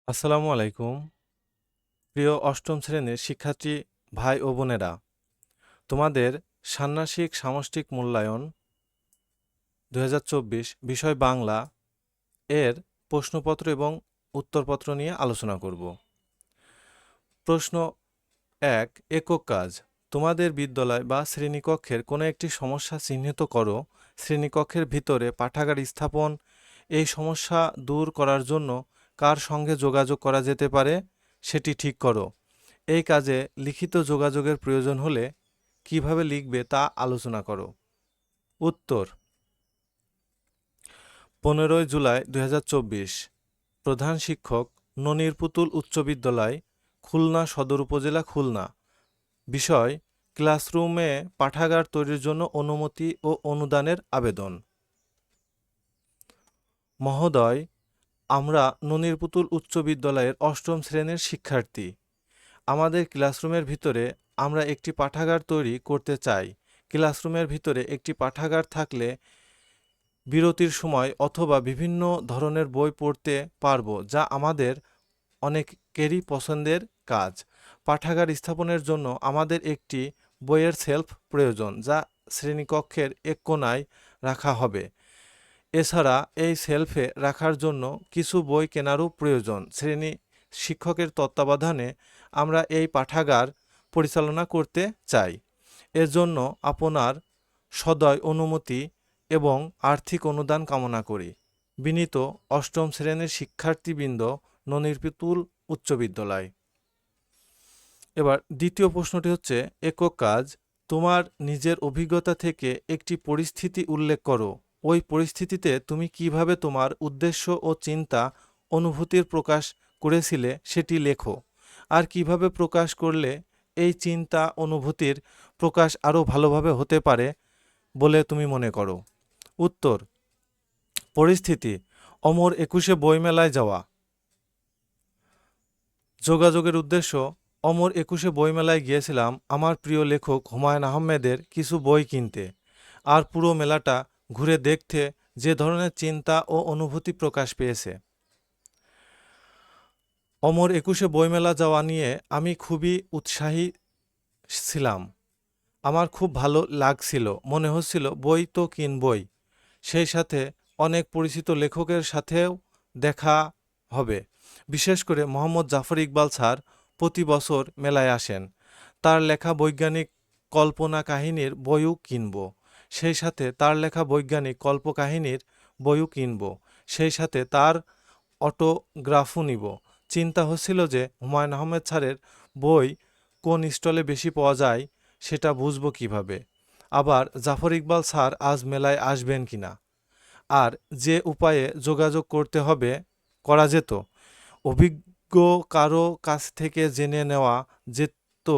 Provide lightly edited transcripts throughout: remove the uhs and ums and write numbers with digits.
আসসালামু আলাইকুম। প্রিয় অষ্টম শ্রেণীর শিক্ষার্থী ভাই ও বোনেরা, তোমাদের ষান্মাসিক সামষ্টিক মূল্যায়ন ২০২৪ বিষয় বাংলা এর প্রশ্নপত্র এবং উত্তরপত্র নিয়ে আলোচনা করব। প্রশ্ন ১, একক কাজ। তোমাদের বিদ্যালয় বা শ্রেণীকক্ষের কোনো একটি সমস্যা চিহ্নিত করো। শ্রেণীকক্ষের ভিতরে পাঠাগার স্থাপন। এই সমস্যা দূর করার জন্য কার সঙ্গে যোগাযোগ করা যেতে পারে সেটি ঠিক করো। এই কাজে লিখিত যোগাযোগের প্রয়োজন হলে কিভাবে লিখবে তা আলোচনা করো। উত্তর: 15 জুলাই 2024। প্রধান শিক্ষক, ননির পুতুল উচ্চ বিদ্যালয়, খুলনা সদর উপজেলা, খুলনা। বিষয়: ক্লাসরুমে পাঠাগার তৈরির জন্য অনুমতি ও অনুদানের আবেদন। মহোদয়, আমরা ননির পুতুল উচ্চ বিদ্যালয়ের অষ্টম শ্রেণীর শিক্ষার্থী। আমাদের ক্লাসরুমের ভিতরে আমরা একটি পাঠাগার তৈরি করতে চাই। ক্লাসরুমের ভিতরে একটি পাঠাগার থাকলে বিরতির সময় অথবা বিভিন্ন ধরনের বই পড়তে পারবো, যা আমাদের অনেকেরই পছন্দের কাজ। পাঠাগার স্থাপনের জন্য আমাদের একটি বইয়ের শেলফ প্রয়োজন, যা শ্রেণীকক্ষের এক কোণায় রাখা হবে। এছাড়া এই শেলফে রাখার জন্য কিছু বই কেনারও প্রয়োজন। শ্রেণী শিক্ষকের তত্ত্বাবধানে আমরা এই পাঠাগার পরিচালনা করতে চাই। এর জন্য আপনার সদয় অনুমতি এবং আর্থিক অনুদান কামনা করি। বিনীত অষ্টম শ্রেণীর শিক্ষার্থীবৃন্দ, ননির পুতুল উচ্চ বিদ্যালয়। এবার দ্বিতীয় প্রশ্নটি হচ্ছে, একক কাজ। তোমার নিজের অভিজ্ঞতা থেকে একটি পরিস্থিতি উল্লেখ করো। ওই পরিস্থিতিতে তুমি কিভাবে তোমার উদ্দেশ্য ও চিন্তা অনুভূতির প্রকাশ করেছিলে সেটি লেখো। আর কিভাবে প্রকাশ করলে এই চিন্তা অনুভূতির প্রকাশ আরও ভালোভাবে হতে পারে বলে তুমি মনে করো। উত্তর: পরিস্থিতি: অমর 21-এ বইমেলায় যাওয়া। যোগাযোগের উদ্দেশ্য: অমর 21-এ বইমেলায় গিয়েছিলাম আমার প্রিয় লেখক হুমায়ুন আহমেদের কিছু বই কিনতে আর পুরো মেলাটা ঘুরে দেখতে যে ধরনের চিন্তা ও অনুভূতি প্রকাশ পেয়েছে। অমর 21-এ বইমেলা যাওয়া নিয়ে আমি খুবই উৎসাহী ছিলাম। আমার খুব ভালো লাগছিল, মনে হচ্ছিল বই তো কিনবই, সেই সাথে অনেক পরিচিত লেখকের সাথেও দেখা হবে। বিশেষ করে মোহাম্মদ জাফর ইকবাল স্যার প্রতি বছর মেলায় আসেন। তার লেখা বৈজ্ঞানিক কল্পনা কাহিনীর বইও কিনব। সেই সাথে তার লেখা বৈজ্ঞানিক কল্পকাহিনীর বইও কিনব। সেই সাথে তার অটোগ্রাফও নিব। চিন্তা হচ্ছিল যে হুমায়ুন আহমেদ স্যারের বই কোন স্টলে বেশি পাওয়া যায় সেটা বুঝবো কিভাবে। আবার জাফর ইকবাল স্যার আজ মেলায় আসবেন কিনা, আর যে উপায়ে যোগাযোগ করতে হবে করা যেত। অভিজ্ঞ কারো কাছ থেকে জেনে নেওয়া যেত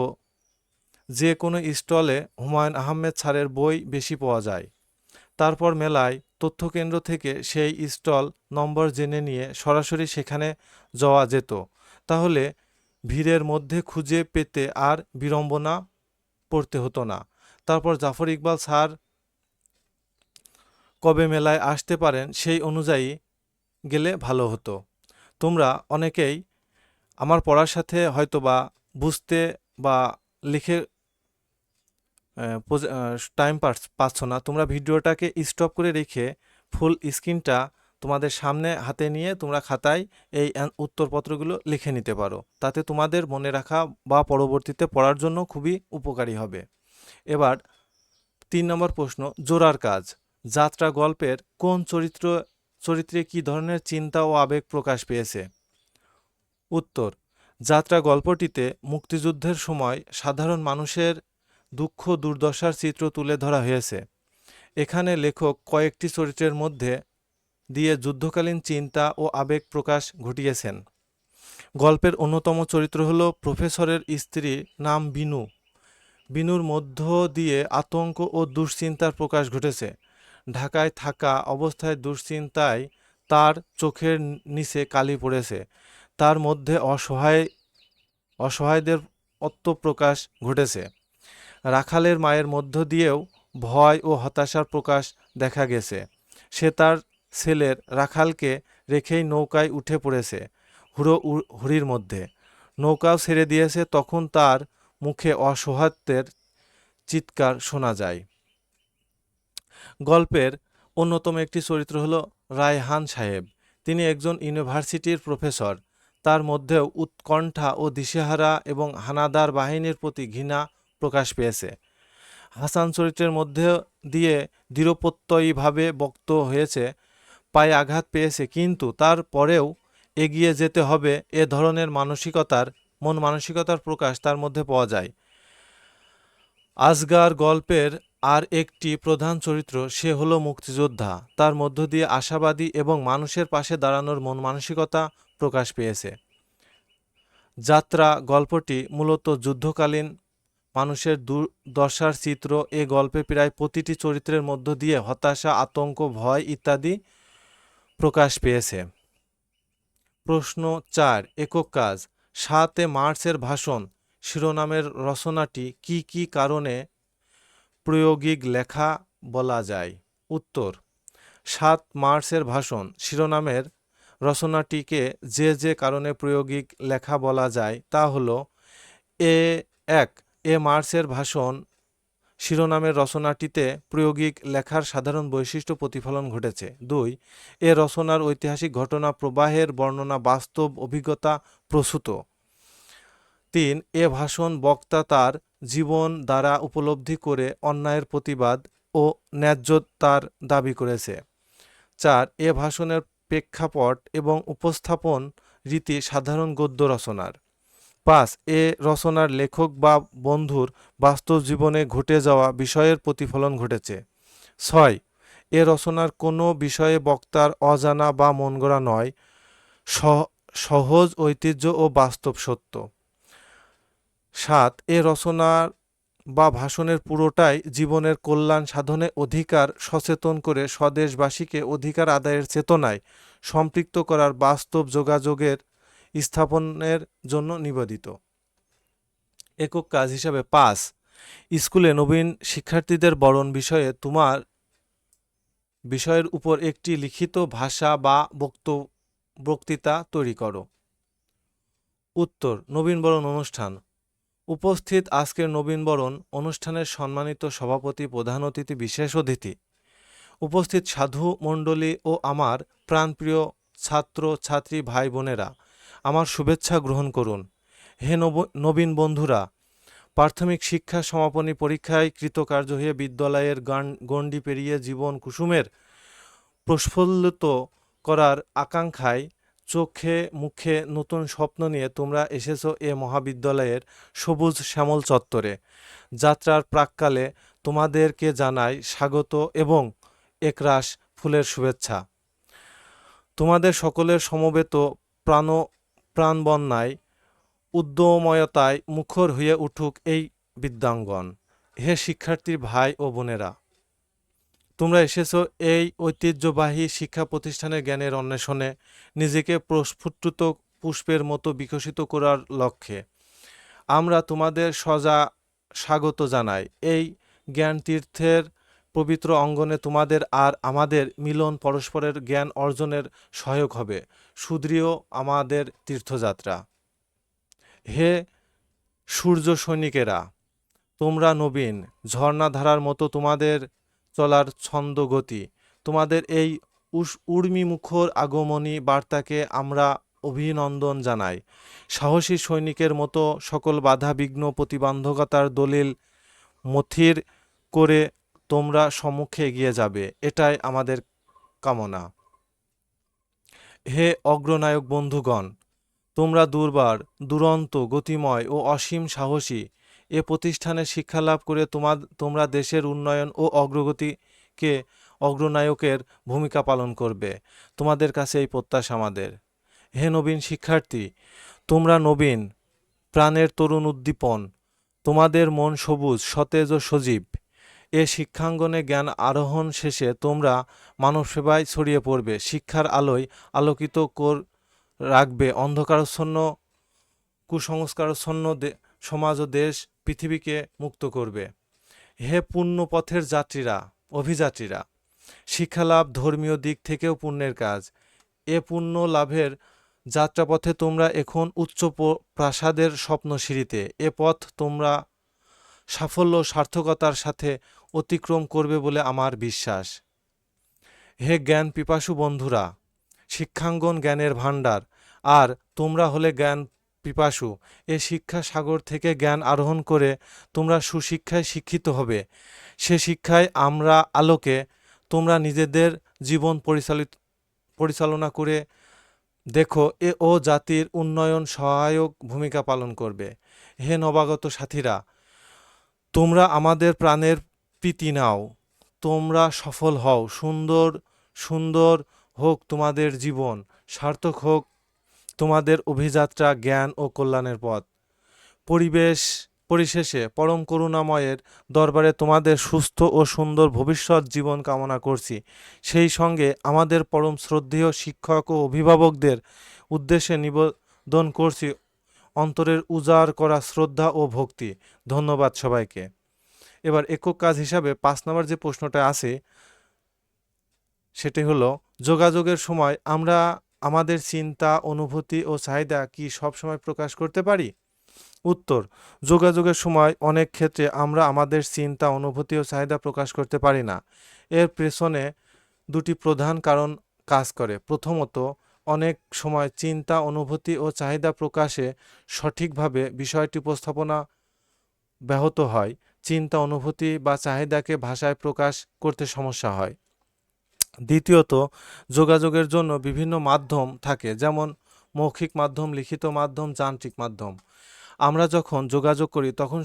যে কোনো স্টলে হুমায়ুন আহমেদ স্যারের বই বেশি পাওয়া যায়। তারপর মেলায় তথ্যকেন্দ্র থেকে সেই স্টল নম্বর জেনে নিয়ে সরাসরি সেখানে যাওয়া যেত। তাহলে ভিড়ের মধ্যে খুঁজে পেতে আর বিড়ম্বনা পড়তে হতো না। তারপর জাফর ইকবাল স্যার কবে মেলায় আসতে পারেন সেই অনুযায়ী গেলে ভালো হতো। তোমরা অনেকেই আমার পড়ার সাথে হয়তোবা বুঝতে বা লিখে টাইম পাচ্ছ না। তোমরা ভিডিওটাকে স্টপ করে রেখে ফুল স্ক্রিনটা তোমাদের সামনে হাতে নিয়ে তোমরা খাতায় এই উত্তরপত্রগুলো লিখে নিতে পারো। তাতে তোমাদের মনে রাখা বা পরবর্তীতে পড়ার জন্য খুবই উপকারী হবে। এবার 3 নম্বর প্রশ্ন, জোড়ার কাজ। যাত্রা গল্পের কোন চরিত্রে কী ধরনের চিন্তা ও আবেগ প্রকাশ পেয়েছে? উত্তর: যাত্রা গল্পটিতে মুক্তিযুদ্ধের সময় সাধারণ মানুষের দুঃখ দুর্দশার চিত্র তুলে ধরা হয়েছে। এখানে লেখক কয়েকটি চরিত্রের মধ্যে দিয়ে যুদ্ধকালীন চিন্তা ও আবেগ প্রকাশ ঘটিয়েছেন। গল্পের অন্যতম চরিত্র হল প্রফেসরের স্ত্রী, নাম বিনু। বিনুর মধ্য দিয়ে আতঙ্ক ও দুশ্চিন্তার প্রকাশ ঘটেছে। ঢাকায় থাকা অবস্থায় দুশ্চিন্তায় তার চোখের নিচে কালি পড়েছে। তার মধ্যে অসহায়দের আত্মপ্রকাশ ঘটেছে। রাখালের মায়ের মধ্য দিয়েও ভয় ও হতাশার প্রকাশ দেখা গেছে। সে তার ছেলের রাখালকে রেখেই নৌকায় উঠে পড়েছে। হুড়ির মধ্যে। নৌকাও ছেড়ে দিয়েছে, তখন তার মুখে অসহায়ত্বের চিৎকার শোনা যায়। গল্পের অন্যতম একটি চরিত্র হলো রায়হান সাহেব। তিনি একজন ইউনিভার্সিটির প্রফেসর। তার মধ্যেও উৎকণ্ঠা ও দিশেহারা এবং হানাদার বাহিনীর প্রতি ঘৃণা প্রকাশ পেয়েছে। হাসান চরিত্রের মধ্যে দিয়ে দৃঢ়প্রত্যয়ীভাবে বক্ত হয়েছে, পায়ে আঘাত পেয়েছে, কিন্তু তার পরেও এগিয়ে যেতে হবে, এ ধরনের মন মানসিকতার প্রকাশ তার মধ্যে পাওয়া যায়। আজগার গল্পের আর একটি প্রধান চরিত্র, সে হলো মুক্তিযোদ্ধা। তার মধ্য দিয়ে আশাবাদী এবং মানুষের পাশে দাঁড়ানোর মন মানসিকতা প্রকাশ পেয়েছে। যাত্রা গল্পটি মূলত যুদ্ধকালীন মানুষের দুর্দশার চিত্র। এ গল্পে প্রায় প্রতিটি চরিত্রের মধ্য দিয়ে হতাশা, আতঙ্ক, ভয় ইত্যাদি প্রকাশ পেয়েছে। প্রশ্ন 4, একক কাজ। 7 মার্চের ভাষণ শিরোনামের রচনাটি কি কি কারণে প্রায়োগিক লেখা বলা যায়? উত্তর, 7 মার্চের ভাষণ শিরোনামের রচনাটিকে যে কারণে প্রায়োগিক লেখা বলা যায় তা হলো: এক, মার্চের ভাষণ শিরোনামের রচনাটিতে প্রায়োগিক লেখার সাধারণ বৈশিষ্ট্য প্রতিফলন ঘটেছে। 2, রচনার ঐতিহাসিক ঘটনা প্রবাহের বর্ণনা বাস্তব অভিজ্ঞতা প্রসূত। 3, ভাষণ বক্তা তার জীবন দ্বারা উপলব্ধি করে অন্যায়ের প্রতিবাদ ও ন্যায্যতার দাবি করেছে। 4, ভাষণের প্রেক্ষাপট এবং উপস্থাপন রীতি সাধারণ গদ্য রচনার। 5, রচনার লেখক বা বন্ধুর বাস্তব জীবনে ঘটে যাওয়া বিষয়ের প্রতিফলন ঘটেছে। 6, রচনার কোনো বিষয়ে বক্তার অজানা বা মনগড়া নয়, সহজ ঐতিহ্য ও বাস্তব সত্য। 7, রচনার বা ভাষণের পুরোটাই জীবনের কল্যাণ সাধনে অধিকার সচেতন করে স্বদেশবাসীকে অধিকার আদায়ের চেতনায় সম্পৃক্ত করার বাস্তব যোগাযোগের স্থাপনের জন্য নিবেদিত। একক কাজ হিসাবে 5, স্কুলে নবীন শিক্ষার্থীদের বরণ বিষয়ে তোমার বিষয়ের উপর একটি লিখিত ভাষা বা বক্তৃতা তৈরি করো। উত্তর, নবীনবরণ অনুষ্ঠান। উপস্থিত আজকের নবীনবরণ অনুষ্ঠানের সম্মানিত সভাপতি, প্রধান অতিথি, বিশেষ অতিথি, উপস্থিত সাধু মণ্ডলী ও আমার প্রাণপ্রিয় ছাত্র ছাত্রী ভাই বোনেরা, আমার শুভেচ্ছা গ্রহণ করুন। হে নবীন বন্ধুরা, প্রাথমিক শিক্ষা সমাপনী পরীক্ষায় কৃতকার্য হয়ে বিদ্যালয়ের গণ্ডি পেরিয়ে জীবন কুসুমের প্রস্ফুল্লিত করার আকাঙ্ক্ষায় চোখে মুখে নতুন স্বপ্ন নিয়ে তোমরা এসেছো এ মহাবিদ্যালয়ের সবুজ শ্যামল চত্বরে। যাত্রার প্রাক্কালে তোমাদেরকে জানাই স্বাগত এবং একরাশ ফুলের শুভেচ্ছা। তোমাদের সকলের সমবেত প্রাণবন্যায় উদ্যময়তায় মুখর হয়ে উঠুক এই বিদ্যাঙ্গন। হে শিক্ষার্থী ভাই ও বোনেরা, তোমরা এসেছো এই ঐতিহ্যবাহী শিক্ষা প্রতিষ্ঠানের জ্ঞানের অন্বেষণে, নিজেকে প্রস্ফুটিত পুষ্পের মতো বিকশিত করার লক্ষ্যে। আমরা তোমাদের স্বাগত জানাই। এই জ্ঞান তীর্থের পবিত্র অঙ্গনে তোমাদের আর আমাদের মিলন পরস্পরের জ্ঞান অর্জনের সহায়ক হবে। সুদৃঢ় আমাদের তীর্থযাত্রা। হে সূর্য সৈনিকেরা, তোমরা নবীন ঝর্ণাধারার মতো তোমাদের চলার ছন্দ গতি। তোমাদের এই উর্মিমুখর আগমনী বার্তাকে আমরা অভিনন্দন জানাই। সাহসী সৈনিকের মতো সকল বাধা বিঘ্ন প্রতিবন্ধকতার দলিল মথির করে তোমরা সম্মুখে এগিয়ে যাবে, এটাই আমাদের কামনা। হে অগ্রনায়ক বন্ধুগণ, তোমরা দুর্বার, দুরন্ত, গতিময় ও অসীম সাহসী। এ প্রতিষ্ঠানে শিক্ষালাভ করে তোমরা দেশের উন্নয়ন ও অগ্রগতিকে অগ্রনায়কের ভূমিকা পালন করবে। তোমাদের কাছে এই প্রত্যাশা আমাদের। হে নবীন শিক্ষার্থী, তোমরা নবীন প্রাণের তরুণ উদ্দীপন। তোমাদের মন সবুজ, সতেজ ও সজীব। এ শিক্ষাঙ্গনে জ্ঞান আরোহণ শেষে তোমরা মানব সেবায় ছড়িয়ে পড়বে। শিক্ষার আলোয় আলোকিত রাখবে অন্ধকারাচ্ছন্ন কুসংস্কারাচ্ছন্ন সমাজ ও দেশ, পৃথিবীকে মুক্ত করবে। হে পুণ্য পথের যাত্রীরা, অভিযাত্রীরা, শিক্ষালাভ ধর্মীয় দিক থেকেও পুণ্যের কাজ। এ পুণ্য লাভের যাত্রাপথে তোমরা এখন উচ্চ প্রাসাদের স্বপ্নসিঁড়িতে। এ পথ তোমরা সাফল্য ও সার্থকতার সাথে অতিক্রম করবে বলে আমার বিশ্বাস। হে জ্ঞান পিপাসু বন্ধুরা, শিক্ষাঙ্গন জ্ঞানের ভাণ্ডার, আর তোমরা হলে জ্ঞান পিপাসু। এ শিক্ষা সাগর থেকে জ্ঞান আরোহণ করে তোমরা সুশিক্ষায় শিক্ষিত হবে। সে শিক্ষায় আমরা আলোকে তোমরা নিজেদের জীবন পরিচালনা করে দেখো ও জাতির উন্নয়ন সহায়ক ভূমিকা পালন করবে। হে নবাগত সাথীরা, তোমরা আমাদের প্রাণের প্রীতি নাও, তোমরা সফল হও, সুন্দর সুন্দর হোক তোমাদের জীবন, সার্থক হোক তোমাদের অভিযাত্রা জ্ঞান ও কল্যাণের পথ। পরিশেষে পরম করুণাময়ের দরবারে তোমাদের সুস্থ ও সুন্দর ভবিষ্যৎ জীবন কামনা করছি। সেই সঙ্গে আমাদের পরম শ্রদ্ধেয় শিক্ষক ও অভিভাবকদের উদ্দেশ্যে নিবেদন করছি অন্তরের উজাড় করা শ্রদ্ধা ও ভক্তি। ধন্যবাদ সবাইকে। এবার একক কাজ হিসাবে 5 নম্বর যে প্রশ্নটা আছে সেটি হলো, যোগাযোগের সময় আমরা আমাদের চিন্তা, অনুভূতি ও চাহিদা কি সবসময় প্রকাশ করতে পারি? উত্তর: যোগাযোগের সময় অনেক ক্ষেত্রে আমরা আমাদের চিন্তা, অনুভূতি ও চাহিদা প্রকাশ করতে পারি না। এর পেছনে দুটি প্রধান কারণ কাজ করে। প্রথমত, অনেক সময় চিন্তা, অনুভূতি ও চাহিদা প্রকাশে সঠিকভাবে বিষয়টি উপস্থাপনা ব্যাহত হয়। চিন্তা, অনুভূতি বা চাহিদাকে ভাষায় প্রকাশ করতে সমস্যা হয়। দ্বিতীয়ত, যোগাযোগের জন্য বিভিন্ন মাধ্যম থাকে, যেমন মৌখিক মাধ্যম, লিখিত মাধ্যম, যান্ত্রিক মাধ্যম। আমরা যখন যোগাযোগ করি তখন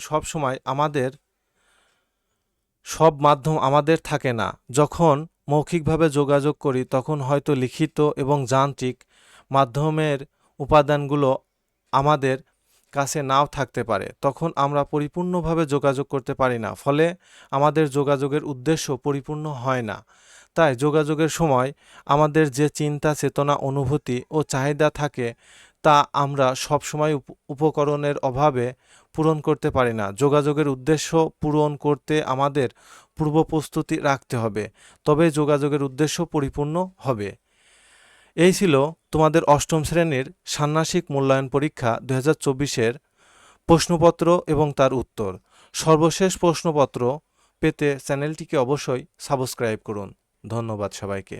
সব মাধ্যম আমাদের থাকে না। যখন মৌখিকভাবে যোগাযোগ করি তখন হয়তো লিখিত এবং যান্ত্রিক মাধ্যমের উপাদানগুলো আমাদের কাছে নাও থাকতে পারে। তখন আমরা পরিপূর্ণভাবে যোগাযোগ করতে পারি না, ফলে আমাদের যোগাযোগের উদ্দেশ্য পরিপূর্ণ হয় না। তাই যোগাযোগের সময় আমাদের যে চিন্তা, চেতনা, অনুভূতি ও চাহিদা থাকে তা আমরা সবসময় উপকরণের অভাবে পূরণ করতে পারি না। যোগাযোগের উদ্দেশ্য পূরণ করতে আমাদের পূর্ব প্রস্তুতি রাখতে হবে, তবে যোগাযোগের উদ্দেশ্য পরিপূর্ণ হবে। এই ছিল তোমাদের অষ্টম শ্রেণীর ষান্মাসিক মূল্যায়ন পরীক্ষা 2024-এর প্রশ্নপত্র এবং তার উত্তর। সর্বশেষ প্রশ্নপত্র পেতে চ্যানেলটিকে অবশ্যই সাবস্ক্রাইব করুন। ধন্যবাদ সবাইকে।